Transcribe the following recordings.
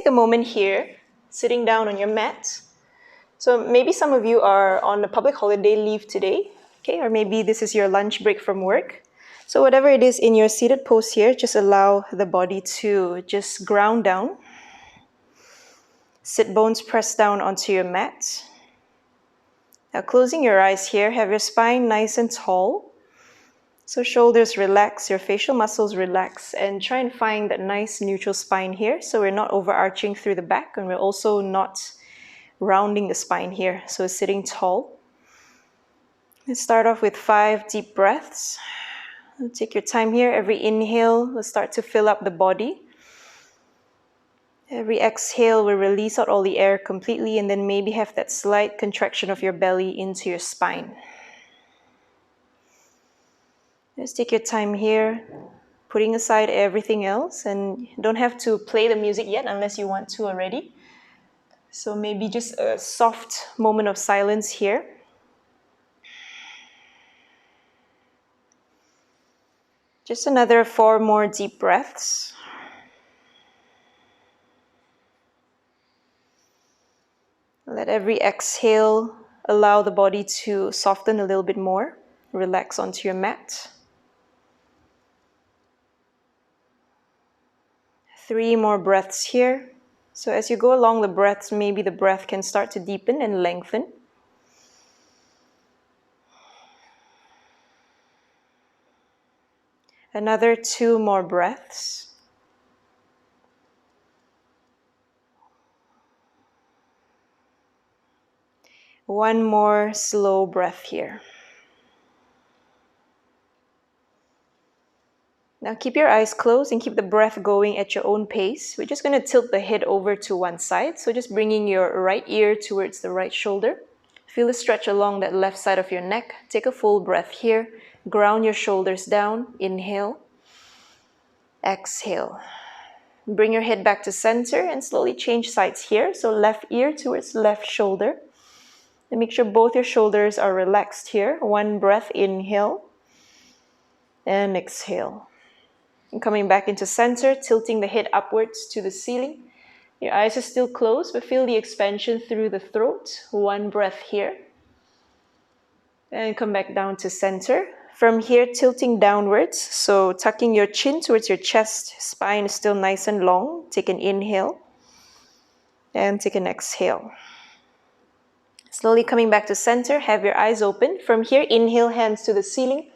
Take a moment here, sitting down on your mat. So maybe some of you are on a public holiday leave today, okay? Or maybe this is your lunch break from work. So whatever it is in your seated pose here, just allow the body to just ground down. Sit bones pressed down onto your mat. Now closing your eyes here, have your spine nice and tall. So shoulders relax, your facial muscles relax, and try and find that nice neutral spine here. So we're not overarching through the back, and we're also not rounding the spine here. So sitting tall. Let's start off with 5 deep breaths. Take your time here. Every inhale will start to fill up the body. Every exhale will release out all the air completely, and then maybe have that slight contraction of your belly into your spine. Just take your time here, putting aside everything else, and you don't have to play the music yet unless you want to already. So maybe just a soft moment of silence here. Just another 4 more deep breaths. Let every exhale allow the body to soften a little bit more. Relax onto your mat. 3 more breaths here. So as you go along the breaths, maybe the breath can start to deepen and lengthen. Another 2 more breaths. One more slow breath here. Now keep your eyes closed and keep the breath going at your own pace. We're just going to tilt the head over to one side. So just bringing your right ear towards the right shoulder. Feel the stretch along that left side of your neck. Take a full breath here. Ground your shoulders down. Inhale. Exhale. Bring your head back to center and slowly change sides here. So left ear towards left shoulder. And make sure both your shoulders are relaxed here. One breath, inhale. And exhale. And coming back into center, tilting the head upwards to the ceiling. Your eyes are still closed, but feel the expansion through the throat. One breath here. And come back down to center. From here, tilting downwards. So tucking your chin towards your chest. Spine is still nice and long. Take an inhale. And take an exhale. Slowly coming back to center. Have your eyes open. From here, inhale, hands to the ceiling.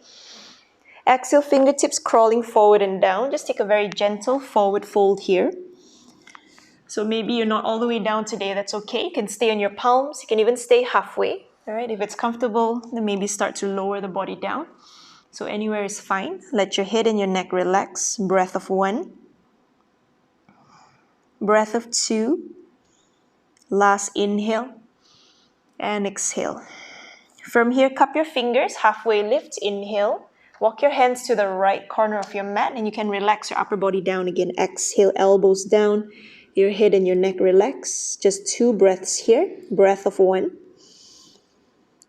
Exhale, fingertips crawling forward and down. Just take a very gentle forward fold here. So maybe you're not all the way down today, that's okay. You can stay on your palms. You can even stay halfway. All right, if it's comfortable, then maybe start to lower the body down. So anywhere is fine. Let your head and your neck relax. Breath of 1. Breath of 2. Last inhale. And exhale. From here, cup your fingers, halfway lift, inhale. Walk your hands to the right corner of your mat and you can relax your upper body down again. Exhale, elbows down, your head and your neck relax. Just 2 breaths here. Breath of 1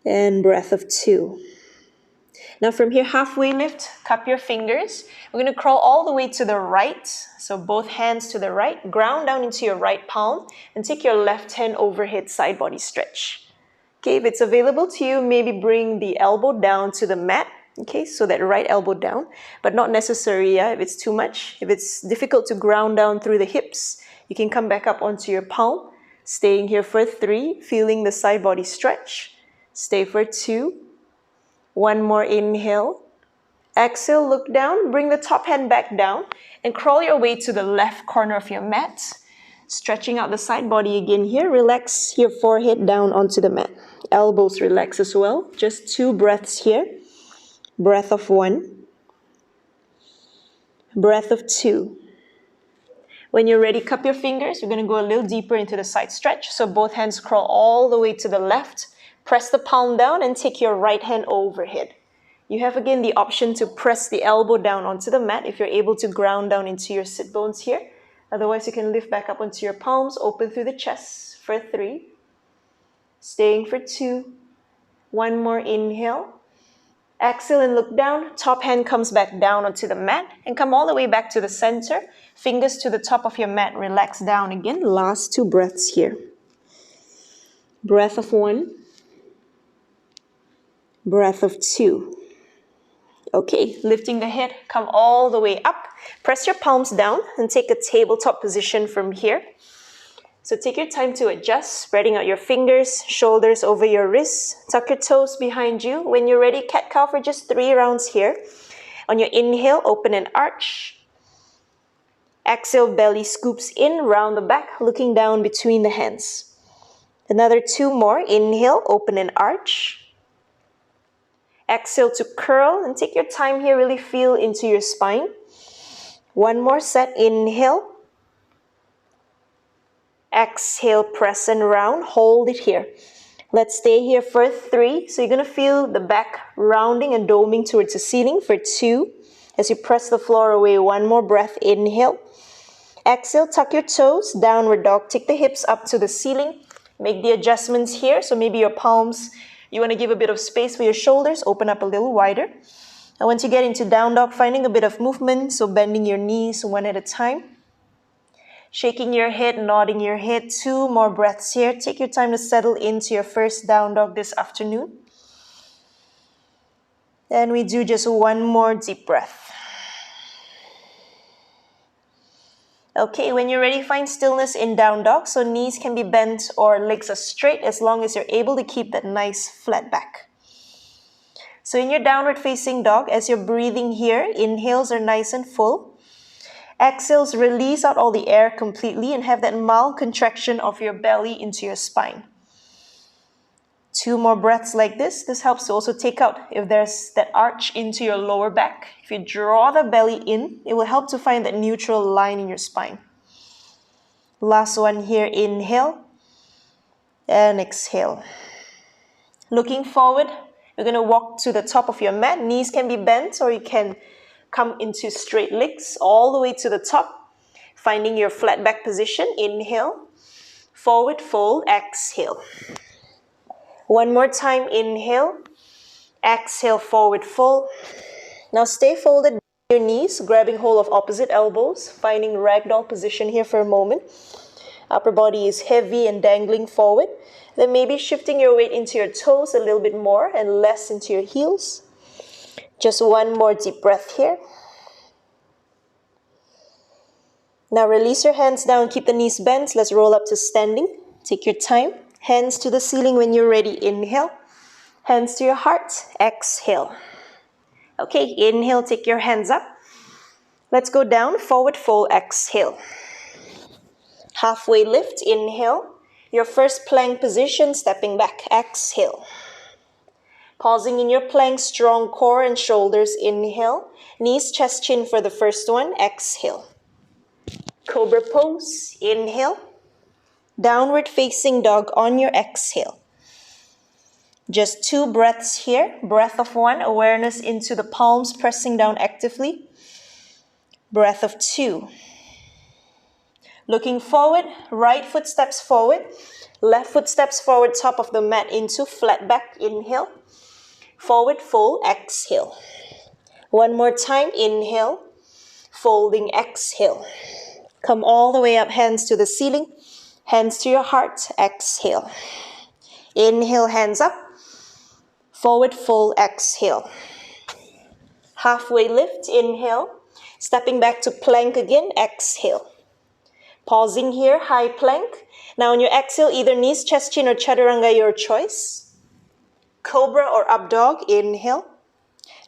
and breath of 2. Now from here, halfway lift, cup your fingers. We're going to crawl all the way to the right. So both hands to the right. Ground down into your right palm and take your left hand overhead, side body stretch. Okay, if it's available to you, maybe bring the elbow down to the mat. Okay, so that right elbow down, but not necessary, yeah, if it's too much. If it's difficult to ground down through the hips, you can come back up onto your palm, staying here for 3, feeling the side body stretch. Stay for 2. 1 more inhale. Exhale, look down, bring the top hand back down, and crawl your way to the left corner of your mat. Stretching out the side body again here. Relax your forehead down onto the mat. Elbows relax as well. Just 2 breaths here. Breath of 1. Breath of 2. When you're ready, cup your fingers. We're going to go a little deeper into the side stretch. So both hands crawl all the way to the left. Press the palm down and take your right hand overhead. You have again the option to press the elbow down onto the mat if you're able to ground down into your sit bones here. Otherwise, you can lift back up onto your palms, open through the chest for 3. Staying for 2. 1 more inhale. Exhale and look down. Top hand comes back down onto the mat and come all the way back to the center. Fingers to the top of your mat. Relax down again. Last 2 breaths here. Breath of 1. Breath of 2. Okay, lifting the head, come all the way up. Press your palms down and take a tabletop position from here. So take your time to adjust, spreading out your fingers, shoulders over your wrists. Tuck your toes behind you. When you're ready, cat-cow for just 3 rounds here. On your inhale, open and arch. Exhale, belly scoops in, round the back, looking down between the hands. Another 2 more. Inhale, open and arch. Exhale to curl and take your time here, really feel into your spine. 1 more set, inhale. Exhale, press and round, hold it here. Let's stay here for 3. So you're gonna feel the back rounding and doming towards the ceiling for 2. As you press the floor away, 1 more breath, inhale. Exhale, tuck your toes, downward dog, take the hips up to the ceiling. Make the adjustments here, so maybe your palms, you want to give a bit of space for your shoulders, open up a little wider. And once you get into down dog, finding a bit of movement, so bending your knees 1 at a time. Shaking your head, nodding your head, 2 more breaths here. Take your time to settle into your first down dog this afternoon. Then we do just 1 more deep breath. Okay, when you're ready, find stillness in down dog. So knees can be bent or legs are straight as long as you're able to keep that nice flat back. So in your downward facing dog, as you're breathing here, inhales are nice and full. Exhales, release out all the air completely and have that mild contraction of your belly into your spine. 2 more breaths like this. This helps to also take out if there's that arch into your lower back. If you draw the belly in, it will help to find that neutral line in your spine. Last one here, inhale and exhale. Looking forward, you're going to walk to the top of your mat. Knees can be bent or you can come into straight legs all the way to the top. Finding your flat back position, inhale, forward fold, exhale. 1 more time, inhale, exhale, forward fold. Now stay folded on your knees, grabbing hold of opposite elbows, finding ragdoll position here for a moment. Upper body is heavy and dangling forward. Then maybe shifting your weight into your toes a little bit more and less into your heels. Just 1 more deep breath here. Now release your hands down, keep the knees bent. Let's roll up to standing. Take your time. Hands to the ceiling when you're ready. Inhale. Hands to your heart. Exhale. Okay, inhale, take your hands up. Let's go down, forward fold, exhale. Halfway lift, inhale. Your first plank position, stepping back, exhale. Pausing in your plank, strong core and shoulders, inhale. Knees, chest, chin for the first one, exhale. Cobra pose, inhale. Downward facing dog on your exhale. Just 2 breaths here. Breath of 1, awareness into the palms, pressing down actively. Breath of 2. Looking forward, right foot steps forward. Left foot steps forward, top of the mat into flat back, inhale. Forward fold, exhale. 1 more time, inhale. Folding, exhale. Come all the way up, hands to the ceiling. Hands to your heart, exhale. Inhale, hands up. Forward fold, exhale. Halfway lift, inhale. Stepping back to plank again, exhale. Pausing here, high plank. Now on your exhale, either knees, chest, chin or chaturanga, your choice. Cobra or up dog, inhale.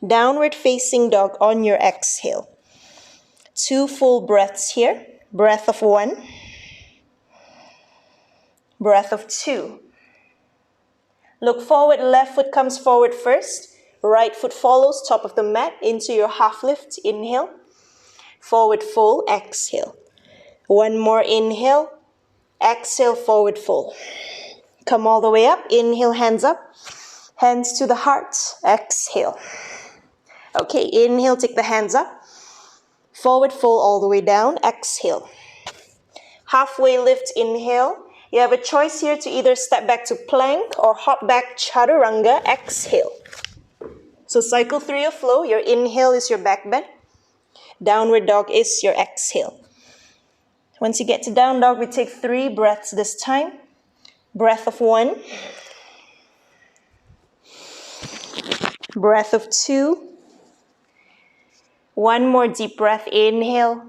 Downward facing dog on your exhale. 2 full breaths here. Breath of 1. Breath of 2. Look forward, left foot comes forward first. Right foot follows, top of the mat, into your half lift. Inhale. Forward fold, exhale. 1 more inhale. Exhale, forward fold. Come all the way up. Inhale, hands up. Hands to the heart. Exhale. Okay, inhale, take the hands up. Forward fold all the way down. Exhale. Halfway lift, inhale. You have a choice here to either step back to plank or hop back chaturanga. Exhale. So cycle through your flow. Your inhale is your back bend. Downward dog is your exhale. Once you get to down dog, we take 3 breaths this time. Breath of 1. Breath of 2. One more deep breath. Inhale.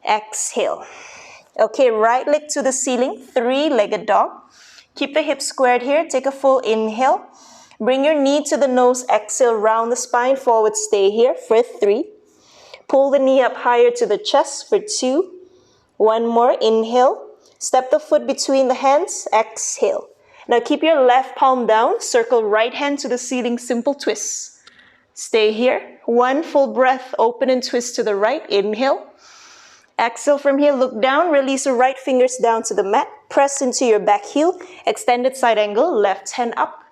Exhale. Okay, right leg to the ceiling. 3-legged dog. Keep the hips squared here. Take a full inhale. Bring your knee to the nose. Exhale, round the spine forward. Stay here for 3. Pull the knee up higher to the chest for 2. One more. Inhale. Step the foot between the hands. Exhale. Now keep your left palm down. Circle right hand to the ceiling. Simple twist. Stay here. 1 full breath. Open and twist to the right. Inhale. Exhale from here. Look down. Release the right fingers down to the mat. Press into your back heel. Extended side angle. Left hand up.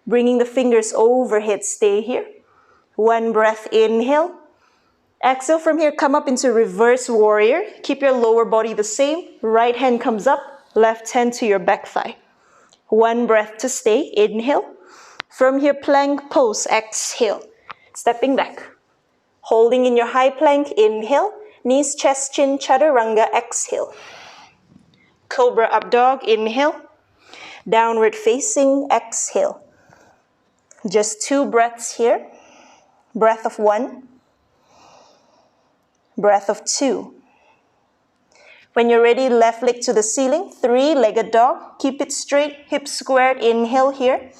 Bringing the fingers overhead. Stay here. 1 breath. Inhale. Exhale from here. Come up into reverse warrior. Keep your lower body the same. Right hand comes up. Left hand to your back thigh. 1 breath to stay. Inhale. From here, plank pose. Exhale. Stepping back. Holding in your high plank. Inhale. Knees, chest, chin, chaturanga. Exhale. Cobra up dog. Inhale. Downward facing. Exhale. Just 2 breaths here. Breath of 1. Breath of 2. When you're ready, left leg to the ceiling. 3-legged dog. Keep it straight. Hips squared. Inhale here.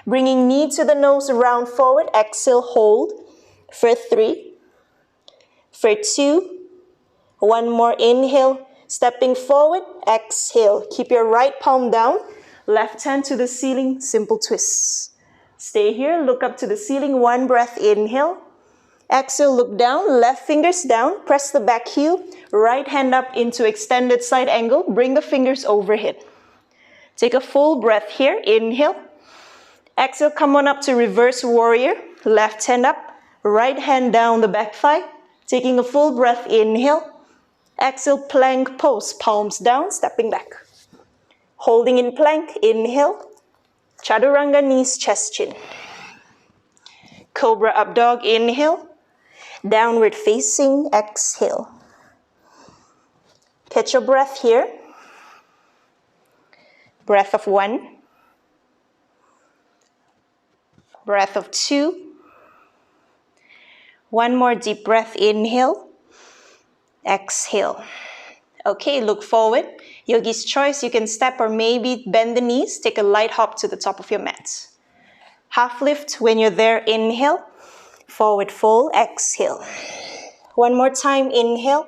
Bringing knee to the nose, round forward. Exhale, hold. For 3. For 2. 1 more. Inhale. Stepping forward. Exhale. Keep your right palm down. Left hand to the ceiling. Simple twist. Stay here. Look up to the ceiling. 1 breath. Inhale. Exhale, look down. Left fingers down. Press the back heel. Right hand up into extended side angle. Bring the fingers overhead. Take a full breath here. Inhale. Exhale, come on up to reverse warrior. Left hand up. Right hand down the back thigh. Taking a full breath. Inhale. Exhale, plank pose. Palms down. Stepping back. Holding in plank. Inhale. Chaturanga, knees, chest, chin. Cobra up dog. Inhale. Downward facing. Exhale. Catch your breath here. Breath of 1. Breath of 2. 1 more deep breath. Inhale. Exhale. Okay, look forward. Yogi's choice. You can step or maybe bend the knees. Take a light hop to the top of your mat. Half lift when you're there. Inhale. Forward fold. Exhale. 1 more time. Inhale.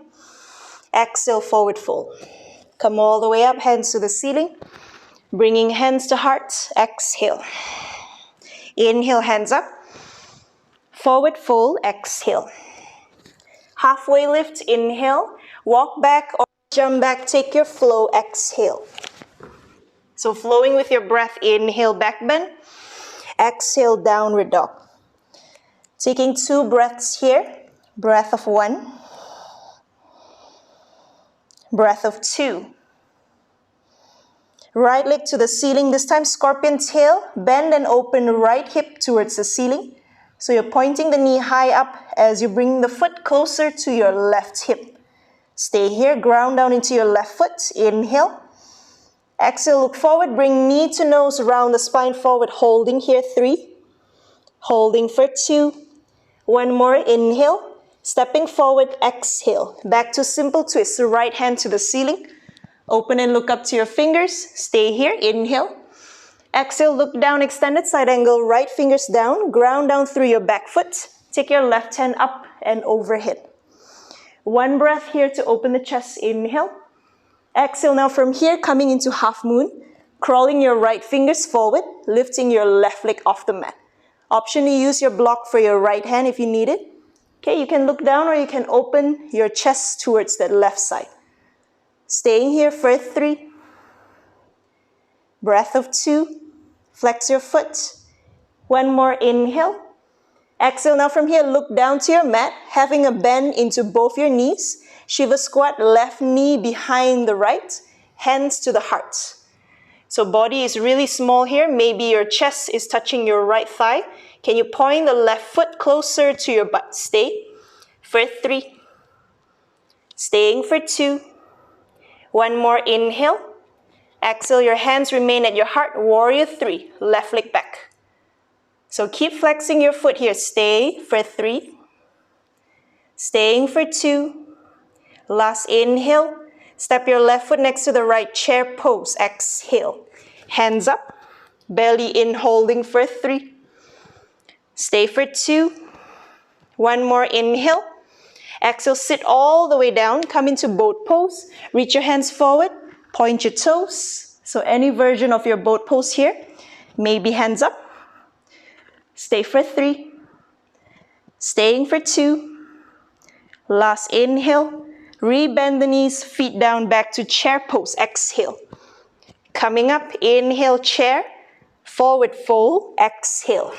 Exhale, forward fold. Come all the way up. Hands to the ceiling. Bringing hands to heart. Exhale. Inhale, hands up. Forward fold. Exhale. Halfway lift. Inhale. Walk back or jump back. Take your flow. Exhale. So flowing with your breath. Inhale, back bend. Exhale, downward dog. Taking 2 breaths here. Breath of 1. Breath of 2. Right leg to the ceiling. This time scorpion tail. Bend and open right hip towards the ceiling. So you're pointing the knee high up as you bring the foot closer to your left hip. Stay here. Ground down into your left foot. Inhale. Exhale, look forward. Bring knee to nose. Round the spine forward. Holding here. 3. Holding for 2. 1 more. Inhale. Stepping forward. Exhale. Back to simple twist. Right hand to the ceiling. Open and look up to your fingers. Stay here. Inhale. Exhale, look down, extended side angle. Right fingers down. Ground down through your back foot. Take your left hand up and overhead. 1 breath here to open the chest. Inhale. Exhale. Now from here, coming into half moon. Crawling your right fingers forward. Lifting your left leg off the mat. Option to use your block for your right hand if you need it. Okay, you can look down or you can open your chest towards the left side. Staying here for 3. Breath of 2. Flex your foot. 1 more. Inhale. Exhale. Now from here, look down to your mat, having a bend into both your knees. Shiva squat, left knee behind the right, hands to the heart. So body is really small here. Maybe your chest is touching your right thigh. Can you point the left foot closer to your butt? Stay for 3. Staying for 2. One more inhale. Exhale, your hands remain at your heart. Warrior 3. Left leg back. So keep flexing your foot here. Stay for 3. Staying for 2. Last inhale. Step your left foot next to the right, chair pose. Exhale. Hands up. Belly in, holding for 3. Stay for 2. One more inhale. Exhale, sit all the way down. Come into boat pose. Reach your hands forward. Point your toes. So any version of your boat pose here. Maybe hands up. Stay for 3. Staying for 2. Last inhale. Rebend the knees, feet down, back to chair pose. Exhale. Coming up, inhale, chair. Forward fold, exhale.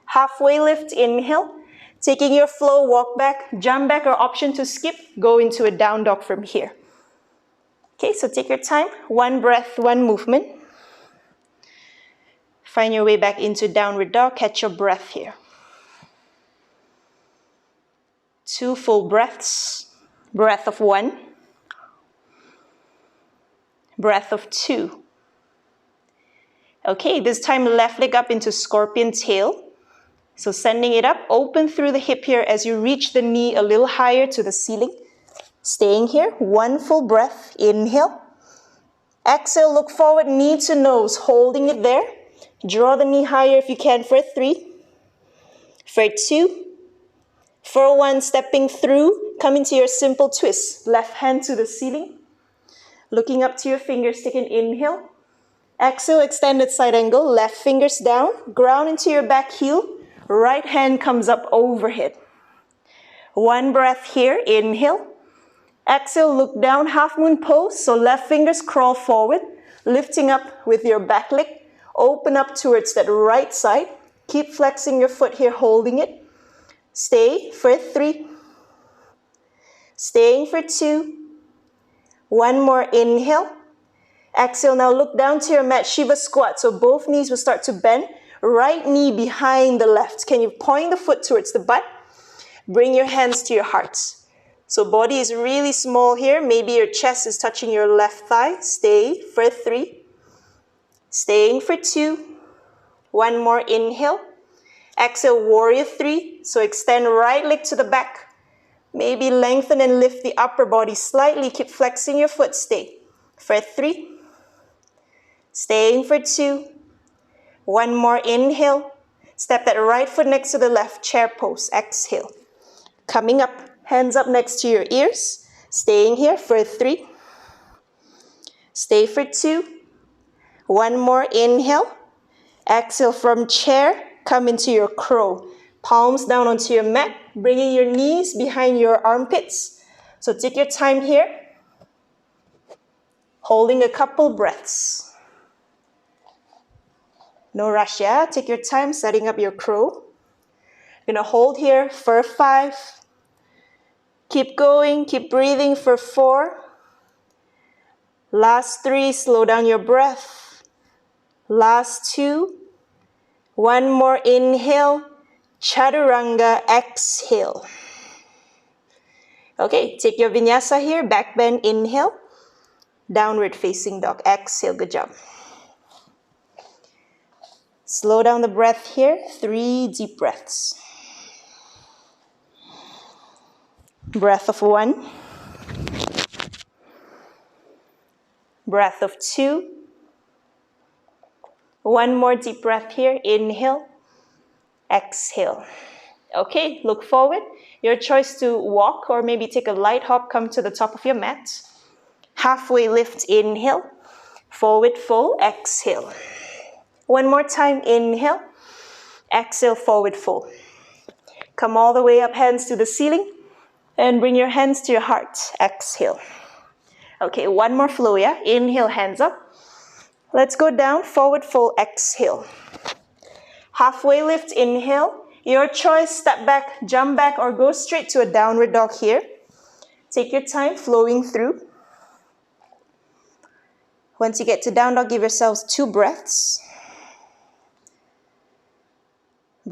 Halfway lift, inhale. Taking your flow, walk back, jump back, or option to skip, go into a down dog from here. Okay, so take your time. One breath, one movement. Find your way back into downward dog. Catch your breath here. 2 full breaths. Breath of 1. Breath of 2. Okay, this time left leg up into scorpion tail. So sending it up, open through the hip here as you reach the knee a little higher to the ceiling. Staying here, 1 full breath. Inhale. Exhale, look forward, knee to nose, holding it there. Draw the knee higher if you can for 3. For 2. For 1, stepping through, come into your simple twist. Left hand to the ceiling. Looking up to your fingers, take an inhale. Exhale, extended side angle. Left fingers down. Ground into your back heel. Right hand comes up overhead. 1 breath here. Inhale. Exhale, look down, half moon pose. So left fingers crawl forward. Lifting up with your back leg. Open up towards that right side. Keep flexing your foot here, holding it. Stay for 3. Staying for 2. 1 more inhale. Exhale, now look down to your mat, Shiva squat. So both knees will start to bend. Right knee behind the left. Can you point the foot towards the butt? Bring your hands to your hearts. So body is really small here. Maybe your chest is touching your left thigh. Stay for 3. Staying for 2. 1 more inhale. Exhale, warrior 3. So extend right leg to the back. Maybe lengthen and lift the upper body slightly. Keep flexing your foot. Stay for 3. Staying for 2. 1 more inhale. Step that right foot next to the left, chair pose. Exhale. Coming up, hands up next to your ears. Staying here for 3. Stay for 2. 1 more inhale. Exhale from chair. Come into your crow. Palms down onto your mat, bringing your knees behind your armpits. So take your time here. Holding a couple breaths. No rush, yeah? Take your time setting up your crow. You're gonna hold here for 5. Keep going, keep breathing for 4. Last 3, slow down your breath. Last 2. 1 more inhale. Chaturanga, exhale. Okay, take your vinyasa here. Back bend, inhale. Downward facing dog, exhale. Good job. Slow down the breath here. 3 deep breaths. Breath of 1. Breath of 2. 1 more deep breath here. Inhale. Exhale. Okay, look forward. Your choice to walk or maybe take a light hop, come to the top of your mat. Halfway lift, inhale. Forward fold, exhale. 1 more time, inhale. Exhale, forward fold. Come all the way up, hands to the ceiling. And bring your hands to your heart. Exhale. Okay, 1 more flow, yeah? Inhale, hands up. Let's go down, forward fold, exhale. Halfway lift, inhale. Your choice, step back, jump back, or go straight to a downward dog here. Take your time, flowing through. Once you get to down dog, give yourselves 2 breaths.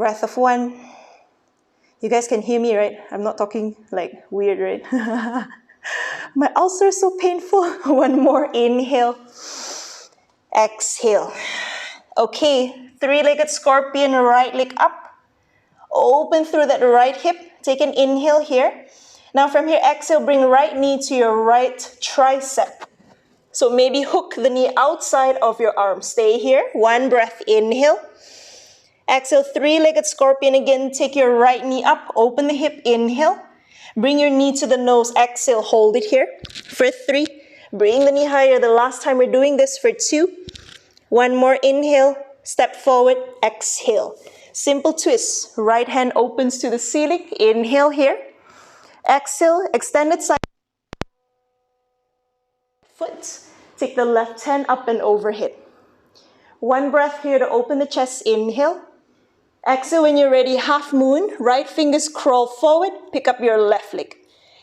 Breath of 1. You guys can hear me, right? I'm not talking like weird, right? My ulcer is so painful. One more. Inhale. Exhale. Okay, three-legged scorpion, right leg up. Open through that right hip. Take an inhale here. Now from here, exhale, bring right knee to your right tricep. So maybe hook the knee outside of your arm. Stay here. One breath, inhale. Exhale, three-legged scorpion again. Take your right knee up. Open the hip, inhale. Bring your knee to the nose. Exhale, hold it here. For 3. Bring the knee higher. The last time we're doing this for 2. One more, inhale. Step forward, exhale. Simple twist. Right hand opens to the ceiling. Inhale here. Exhale, extended side foot. Take the left hand up and overhead. One breath here to open the chest. Inhale. Exhale when you're ready. Half moon. Right fingers crawl forward. Pick up your left leg.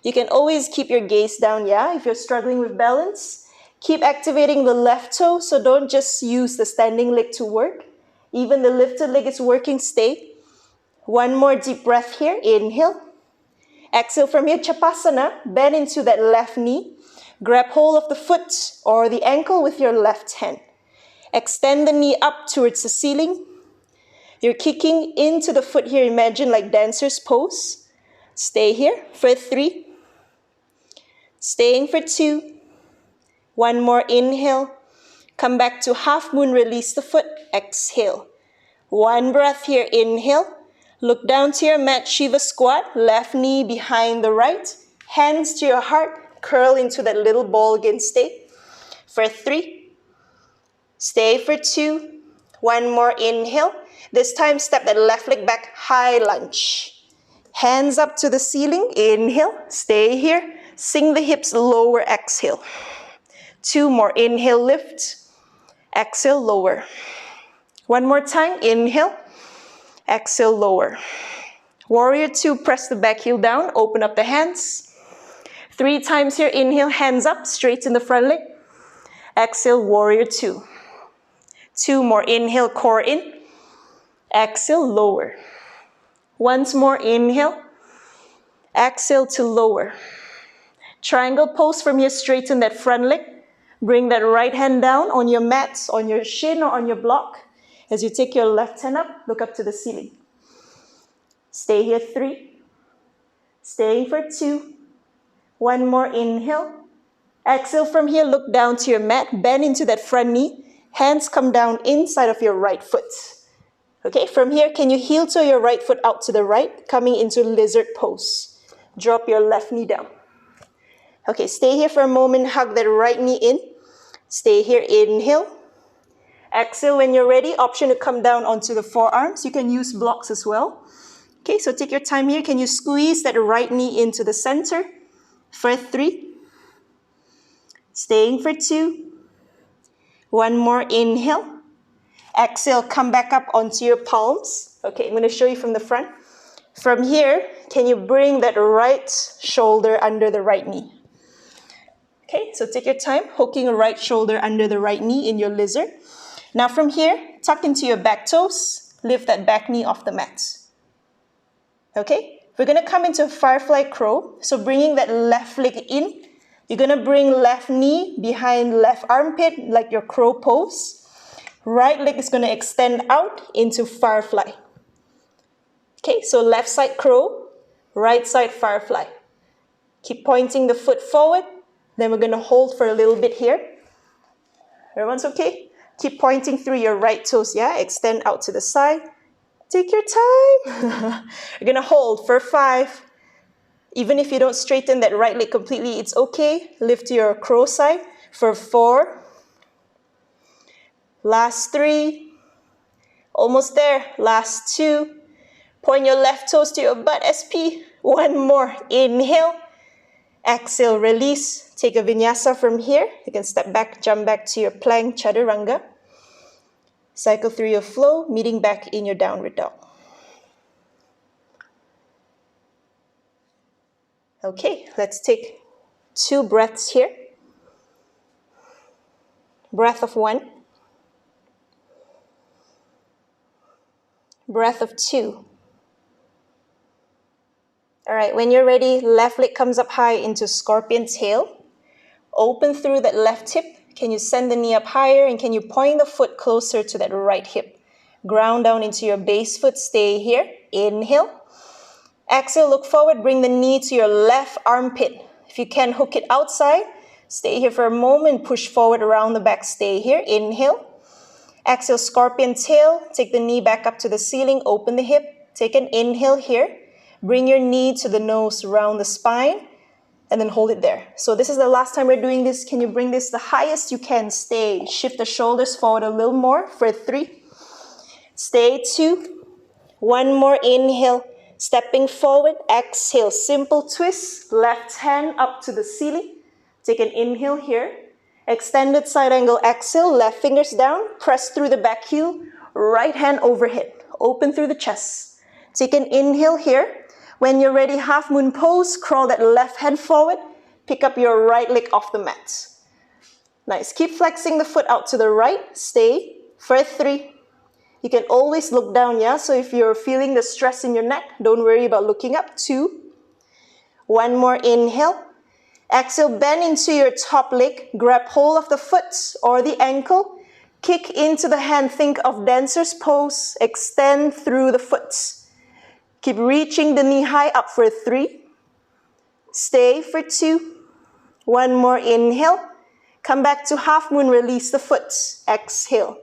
You can always keep your gaze down, yeah, if you're struggling with balance. Keep activating the left toe, so don't just use the standing leg to work. Even the lifted leg is working. Stay. One more deep breath here. Inhale. Exhale from here, Chapasana. Bend into that left knee. Grab hold of the foot or the ankle with your left hand. Extend the knee up towards the ceiling. You're kicking into the foot here. Imagine like dancer's pose. Stay here for 3. Staying for 2. One more, inhale. Come back to half moon, release the foot. Exhale. One breath here, inhale. Look down to your mat, Shiva squat. Left knee behind the right. Hands to your heart. Curl into that little ball again. Stay for 3. Stay for 2. One more, inhale. This time, step that left leg back, high lunge. Hands up to the ceiling, inhale. Stay here. Sink the hips, lower, exhale. 2 more, inhale, lift. Exhale, lower. One more time, inhale. Exhale, lower. Warrior 2, press the back heel down, open up the hands. 3 times here, inhale, hands up, straighten the front leg. Exhale, warrior 2. 2 more, inhale, core in. Exhale, lower. Once more, inhale. Exhale to lower. Triangle pose from here, straighten that front leg. Bring that right hand down on your mats, on your shin or on your block. As you take your left hand up, look up to the ceiling. Stay here, 3. Staying for 2. One more, inhale. Exhale from here, look down to your mat, bend into that front knee. Hands come down inside of your right foot. Okay, from here, can you heel toe your right foot out to the right, coming into lizard pose. Drop your left knee down. Okay, stay here for a moment, hug that right knee in. Stay here, inhale. Exhale when you're ready, option to come down onto the forearms. You can use blocks as well. Okay, so take your time here. Can you squeeze that right knee into the center? For 3. Staying for 2. One more, inhale. Exhale, come back up onto your palms. Okay, I'm going to show you from the front. From here, can you bring that right shoulder under the right knee? Okay, so take your time, hooking a right shoulder under the right knee in your lizard. Now from here, tuck into your back toes, lift that back knee off the mat. Okay, we're going to come into a firefly crow. So bringing that left leg in, you're going to bring left knee behind left armpit like your crow pose. Right leg is going to extend out into firefly. Okay, so left side crow, right side firefly. Keep pointing the foot forward. Then we're going to hold for a little bit here. Everyone's okay? Keep pointing through your right toes, yeah? Extend out to the side. Take your time. You're going to hold for 5. Even if you don't straighten that right leg completely, it's okay. Lift your crow side for 4. Last 3. Almost there. Last 2. Point your left toes to your butt, SP. One more. Inhale. Exhale, release. Take a vinyasa from here. You can step back, jump back to your plank, chaturanga. Cycle through your flow, meeting back in your downward dog. Okay, let's take 2 breaths here. Breath of 1. Breath of 2. All right, when you're ready, left leg comes up high into scorpion tail. Open through that left hip. Can you send the knee up higher, and can you point the foot closer to that right hip? Ground down into your base foot. Stay here. Inhale. Exhale, look forward. Bring the knee to your left armpit. If you can, hook it outside. Stay here for a moment. Push forward around the back. Stay here. Inhale. Exhale, scorpion tail. Take the knee back up to the ceiling. Open the hip. Take an inhale here. Bring your knee to the nose, round the spine, and then hold it there. So this is the last time we're doing this. Can you bring this the highest you can? Stay. Shift the shoulders forward a little more for 3. Stay. 2. One more inhale. Stepping forward. Exhale. Simple twist. Left hand up to the ceiling. Take an inhale here. Extended side angle exhale. Left fingers down. Press through the back heel. Right hand overhead. Open through the chest. Take an inhale here. When you're ready, half moon pose. Crawl that left hand forward. Pick up your right leg off the mat. Nice. Keep flexing the foot out to the right. Stay for 3. You can always look down, yeah? So if you're feeling the stress in your neck, don't worry about looking up. 2. One more inhale. Exhale, bend into your top leg. Grab hold of the foot or the ankle. Kick into the hand. Think of dancer's pose. Extend through the foot. Keep reaching the knee high up for 3. Stay for 2. One more inhale. Come back to half moon. Release the foot. Exhale.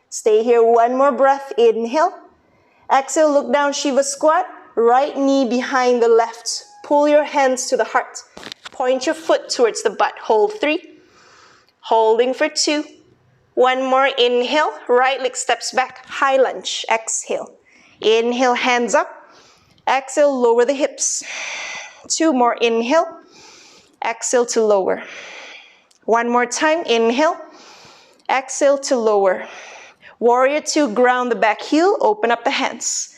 Stay here. One more breath. Inhale. Exhale. Look down. Shiva squat. Right knee behind the left. Pull your hands to the heart. Point your foot towards the butt. Hold 3. Holding for 2. One more inhale. Right leg steps back. High lunge. Exhale. Inhale. Hands up. Exhale, lower the hips. 2 more, inhale. Exhale to lower. One more time, inhale. Exhale to lower. Warrior 2, ground the back heel, open up the hands.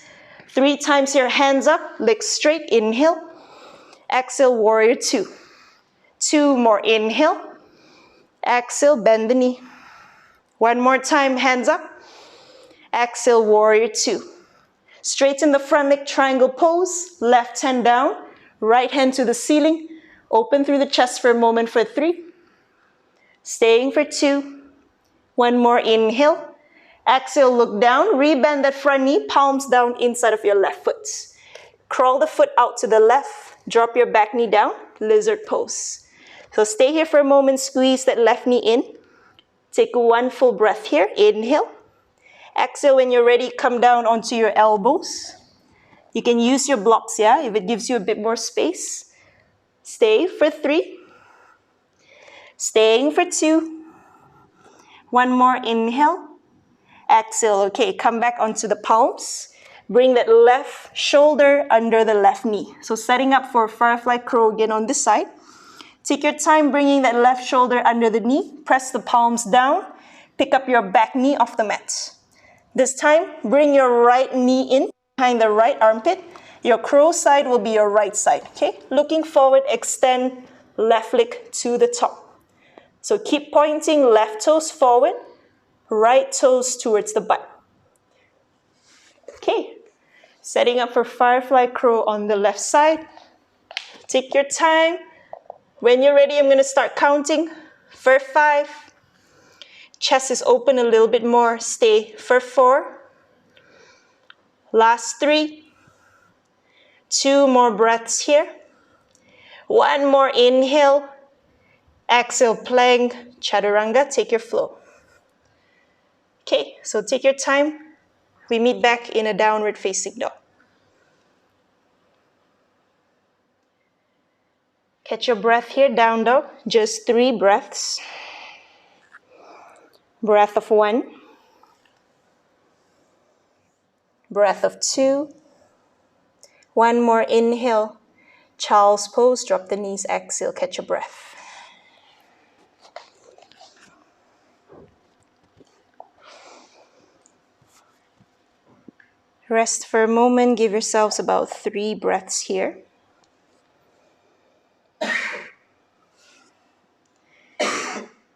3 times here, hands up, legs straight, inhale. Exhale, warrior 2. 2 more, inhale. Exhale, bend the knee. One more time, hands up. Exhale, warrior 2. Straighten the front leg, triangle pose. Left hand down, right hand to the ceiling. Open through the chest for a moment for 3. Staying for 2. One more inhale. Exhale, look down. Rebend that front knee, palms down inside of your left foot. Crawl the foot out to the left. Drop your back knee down, lizard pose. So stay here for a moment, squeeze that left knee in. Take one full breath here. Inhale. Exhale, when you're ready, come down onto your elbows. You can use your blocks, yeah, if it gives you a bit more space. Stay for 3. Staying for 2. One more inhale. Exhale, okay, come back onto the palms. Bring that left shoulder under the left knee. So setting up for firefly crow again on this side. Take your time bringing that left shoulder under the knee. Press the palms down. Pick up your back knee off the mat. This time, bring your right knee in behind the right armpit. Your crow side will be your right side, okay? Looking forward, extend left leg to the top. So keep pointing left toes forward, right toes towards the butt. Okay, setting up for firefly crow on the left side. Take your time. When you're ready, I'm going to start counting. For 5. Chest is open a little bit more. Stay for 4. Last 3. 2 more breaths here. One more inhale. Exhale, plank, chaturanga. Take your flow. Okay, so take your time. We meet back in a downward facing dog. Catch your breath here, down dog. Just 3 breaths. Breath of 1. Breath of 2. One more inhale. Child's pose, drop the knees, exhale, catch your breath. Rest for a moment, give yourselves about 3 breaths here.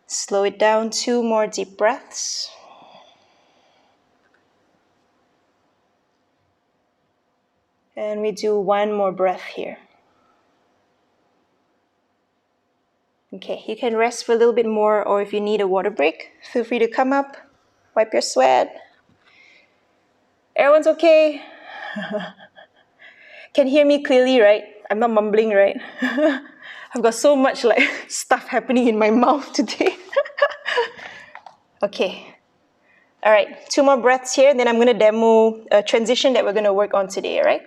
Slow it down, 2 more deep breaths. And we do one more breath here. Okay, you can rest for a little bit more, or if you need a water break, feel free to come up, wipe your sweat. Everyone's okay? Can hear me clearly, right? I'm not mumbling, right? I've got so much like stuff happening in my mouth today. Okay. All right, 2 more breaths here, and then I'm going to demo a transition that we're going to work on today, all right?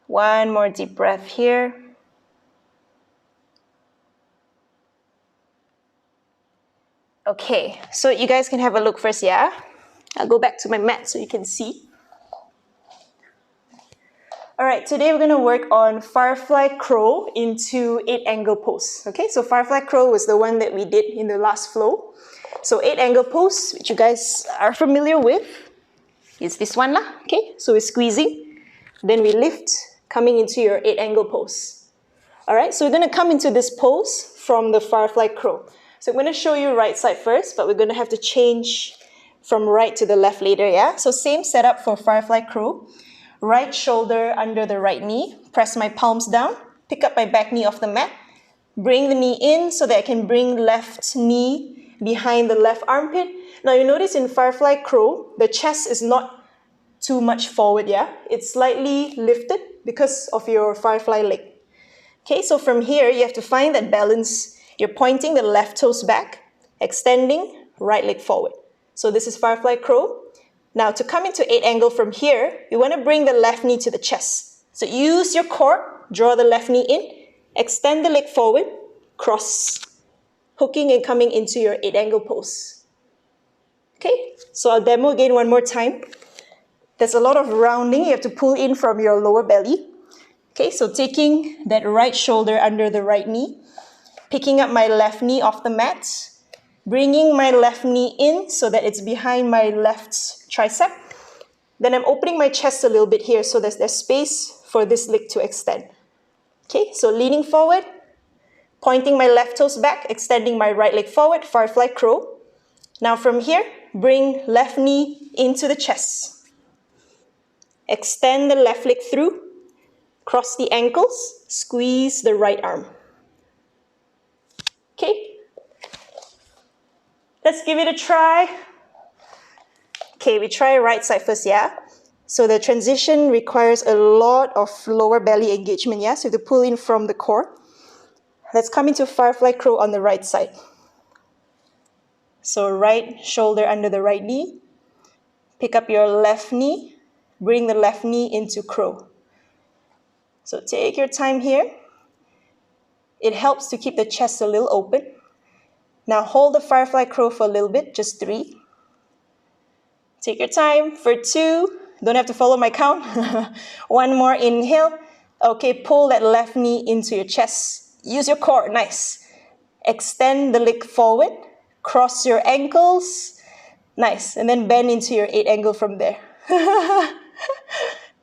1 more deep breath here. Okay, so you guys can have a look first, yeah? I'll go back to my mat so you can see. All right, today we're going to work on Firefly Crow into 8-angle pose. Okay, so Firefly Crow was the one that we did in the last flow. So 8-angle pose, which you guys are familiar with, is this one lah. Okay, so we're squeezing, then we lift, coming into your 8-angle pose. All right, so we're going to come into this pose from the Firefly Crow. So I'm going to show you right side first, but we're going to have to change from right to the left later, yeah? So same setup for Firefly Crow. Right shoulder under the right knee, press my palms down, pick up my back knee off the mat, bring the knee in so that I can bring left knee behind the left armpit. Now you notice in Firefly Crow, the chest is not too much forward, yeah? It's slightly lifted because of your Firefly leg. Okay, so from here, you have to find that balance. You're pointing the left toes back, extending, right leg forward. So this is Firefly Crow. Now, to come into 8-angle from here, you want to bring the left knee to the chest. So use your core, draw the left knee in, extend the leg forward, cross, hooking and coming into your 8-angle pose. Okay, so I'll demo again one more time. There's a lot of rounding. You have to pull in from your lower belly. Okay, so taking that right shoulder under the right knee, picking up my left knee off the mat, bringing my left knee in so that it's behind my left tricep. Then I'm opening my chest a little bit here so there's space for this leg to extend. Okay, so leaning forward, pointing my left toes back, extending my right leg forward, Firefly Crow. Now from here, bring left knee into the chest. Extend the left leg through, cross the ankles, squeeze the right arm. Okay. Let's give it a try. Okay, we try right side first, yeah? So the transition requires a lot of lower belly engagement, yeah? So you have to pull in from the core. Let's come into Firefly Crow on the right side. So right shoulder under the right knee. Pick up your left knee. Bring the left knee into Crow. So take your time here. It helps to keep the chest a little open. Now hold the Firefly Crow for a little bit, just 3. Take your time for 2. Don't have to follow my count. 1 more inhale. Okay, pull that left knee into your chest. Use your core, nice. Extend the leg forward. Cross your ankles. Nice, and then bend into your 8-angle from there.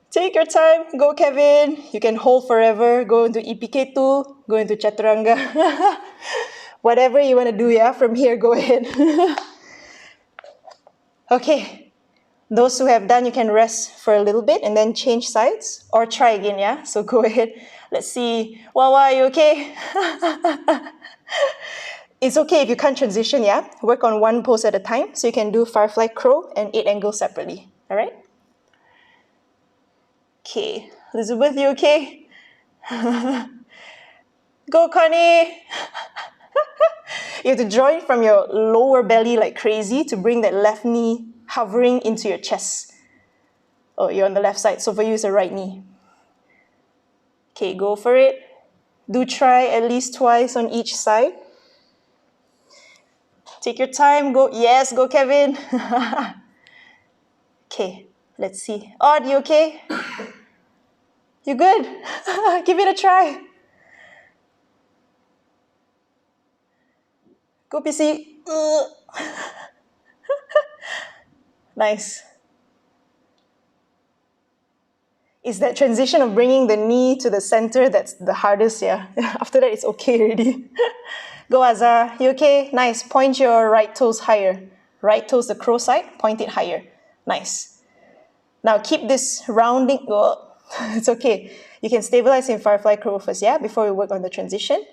Take your time. Go, Kevin. You can hold forever. Go into EPK2. Go into Chaturanga. Whatever you want to do, yeah, from here, go ahead. Okay, those who have done, you can rest for a little bit and then change sides or try again, yeah? So go ahead. Let's see. Wawa, are you okay? It's okay if you can't transition, yeah? Work on one pose at a time. So you can do Firefly Crow and 8-angle separately, all right? Okay, Elizabeth, you okay? Go, Connie! You have to draw it from your lower belly like crazy to bring that left knee hovering into your chest. Oh, you're on the left side, so for you it's the right knee. Okay, go for it. Do try at least twice on each side. Take your time, go. Yes, go, Kevin. Okay, let's see. Odd, you okay? You good? Give it a try. Go, PC. Nice. It's that transition of bringing the knee to the center that's the hardest, yeah. After that, it's okay already. Go, Azar. You okay? Nice. Point your right toes higher. Right toes the crow side. Point it higher. Nice. Now keep this rounding. Oh, it's okay. You can stabilize in firefly crow first, yeah, before we work on the transition.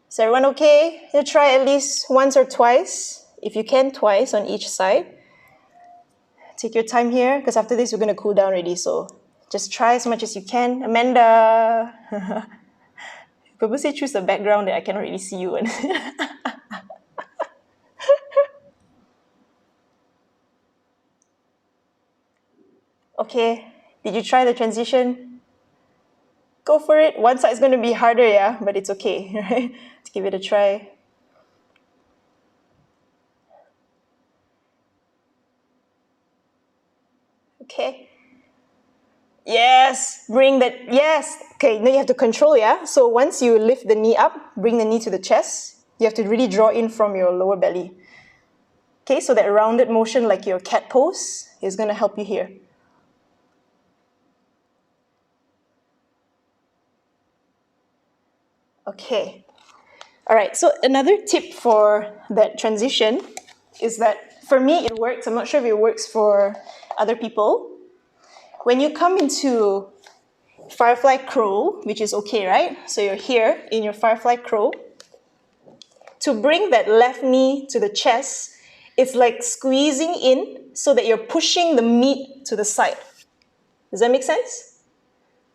Is everyone okay? You try at least once or twice, if you can, twice on each side. Take your time here, because after this, we're going to cool down already, so just try as much as you can. Amanda! Purposely choose a background that I cannot really see you in. Okay, did you try the transition? Go for it. One side's going to be harder, yeah, but it's okay, right? Let's give it a try. Okay. Yes, bring that, yes. Okay, now you have to control, yeah? So once you lift the knee up, bring the knee to the chest, you have to really draw in from your lower belly. Okay, so that rounded motion like your cat pose is going to help you here. Okay. All right, so another tip for that transition is that for me it works. I'm not sure if it works for other people. When you come into firefly crow, which is okay, right? So you're here in your firefly crow. To bring that left knee to the chest, it's like squeezing in so that you're pushing the meat to the side. Does that make sense?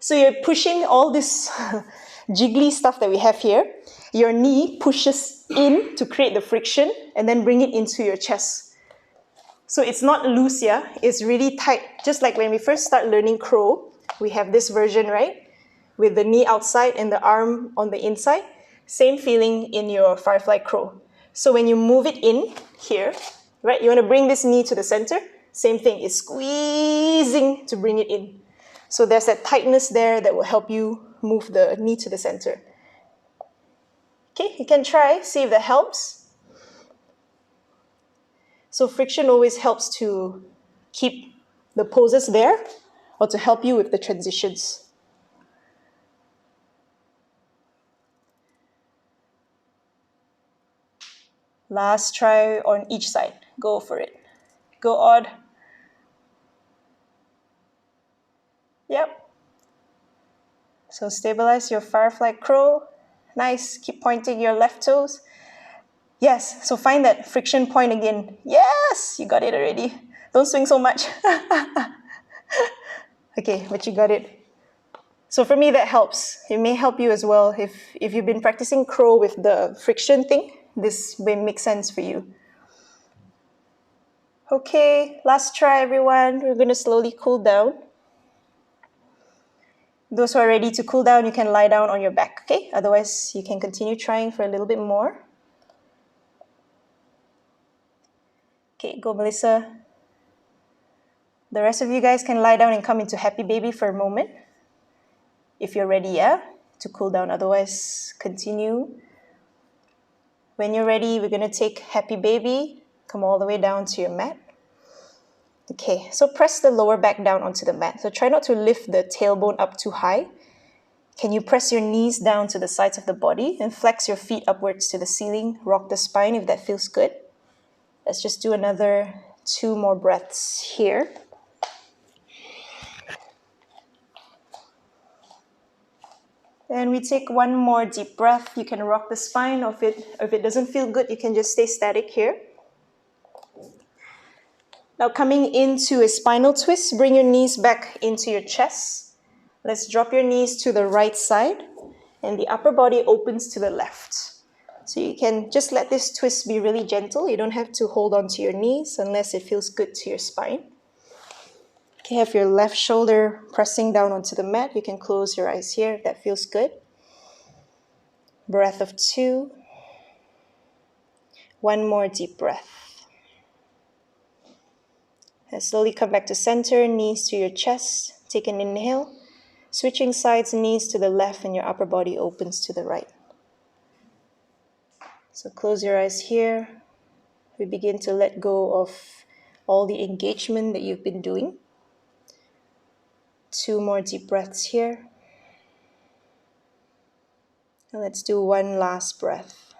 So you're pushing all this jiggly stuff that we have here. Your knee pushes in to create the friction and then bring it into your chest. So it's not loose, yeah? It's really tight. Just like when we first start learning crow, we have this version, right? With the knee outside and the arm on the inside. Same feeling in your firefly crow. So when you move it in here, right? You want to bring this knee to the center. Same thing, it's squeezing to bring it in. So there's that tightness there that will help you move the knee to the center. Okay, you can try, see if that helps. So friction always helps to keep the poses there or to help you with the transitions. Last try on each side. Go for it. Go odd. Yep. So stabilize your firefly crow. Nice. Keep pointing your left toes. Yes. So find that friction point again. Yes. You got it already. Don't swing so much. Okay, but you got it. So for me, that helps. It may help you as well. If you've been practicing crow with the friction thing, this may make sense for you. Okay, last try, everyone. We're going to slowly cool down. Those who are ready to cool down, you can lie down on your back, okay? Otherwise, you can continue trying for a little bit more. Okay, go, Melissa. The rest of you guys can lie down and come into happy baby for a moment. If you're ready, yeah, to cool down. Otherwise, continue. When you're ready, we're going to take happy baby. Come all the way down to your mat. Okay, so press the lower back down onto the mat. So try not to lift the tailbone up too high. Can you press your knees down to the sides of the body and flex your feet upwards to the ceiling? Rock the spine if that feels good. Let's just do another 2 more breaths here. And we take 1 more deep breath. You can rock the spine, or if it doesn't feel good, you can just stay static here. Now coming into a spinal twist, bring your knees back into your chest. Let's drop your knees to the right side and the upper body opens to the left. So you can just let this twist be really gentle. You don't have to hold on to your knees unless it feels good to your spine. You can have your left shoulder pressing down onto the mat. You can close your eyes here if that feels good. Breath of 2. 1 more deep breath. And slowly come back to center, knees to your chest. Take an inhale. Switching sides, knees to the left and your upper body opens to the right. So close your eyes here. We begin to let go of all the engagement that you've been doing. 2 more deep breaths here. And let's do 1 last breath.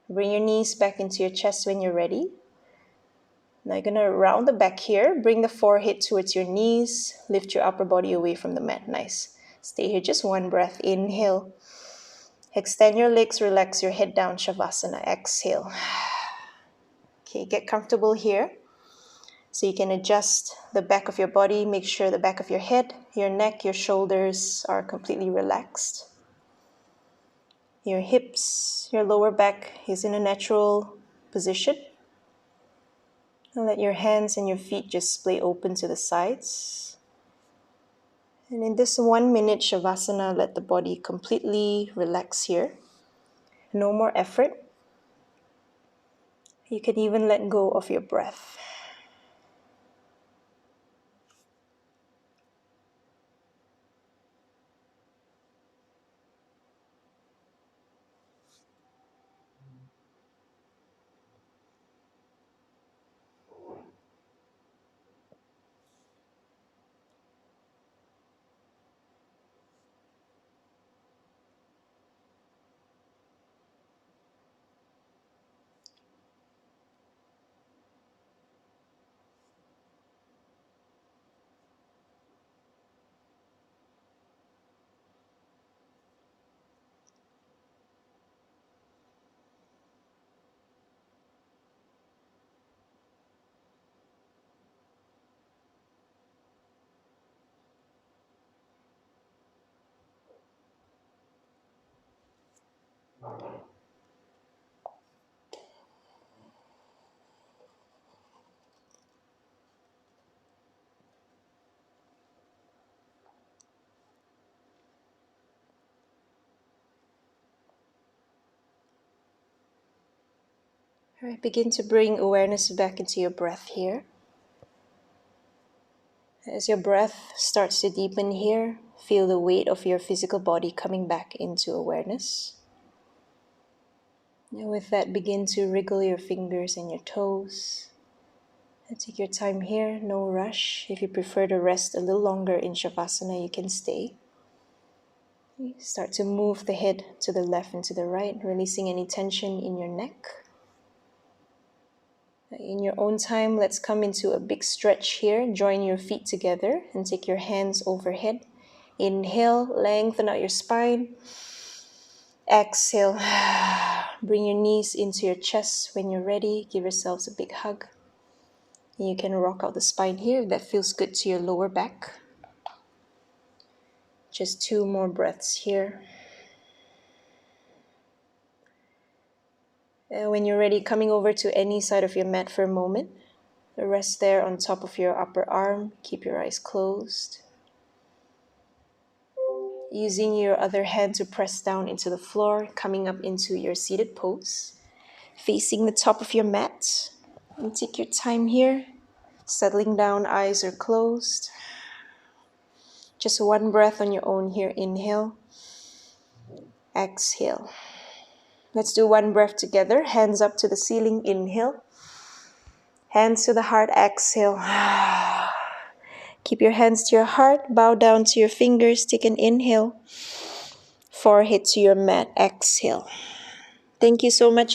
Bring your knees back into your chest when you're ready. Now you're gonna round the back here, bring the forehead towards your knees, lift your upper body away from the mat. Nice. Stay here, just one breath. Inhale. Extend your legs, relax your head down, Shavasana. Exhale. Okay, get comfortable here. So you can adjust the back of your body, make sure the back of your head, your neck, your shoulders are completely relaxed. Your hips, your lower back is in a natural position. And let your hands and your feet just splay open to the sides. And in this 1 minute Shavasana, let the body completely relax here. No more effort. You can even let go of your breath. All right, begin to bring awareness back into your breath here. As your breath starts to deepen here, feel the weight of your physical body coming back into awareness. And with that, begin to wriggle your fingers and your toes. And take your time here, no rush. If you prefer to rest a little longer in Shavasana, you can stay. Start to move the head to the left and to the right, releasing any tension in your neck. In your own time, let's come into a big stretch here. Join your feet together and take your hands overhead. Inhale, lengthen out your spine. Exhale, bring your knees into your chest. When you're ready, give yourselves a big hug. You can rock out the spine here if that feels good to your lower back. Just 2 more breaths here. When you're ready, coming over to any side of your mat for a moment. Rest there on top of your upper arm. Keep your eyes closed. Using your other hand to press down into the floor, coming up into your seated pose. Facing the top of your mat. And take your time here. Settling down, eyes are closed. Just 1 breath on your own here. Inhale. Exhale. Let's do 1 breath together. Hands up to the ceiling. Inhale. Hands to the heart. Exhale. Keep your hands to your heart. Bow down to your fingers. Take an inhale. Forehead to your mat. Exhale. Thank you so much.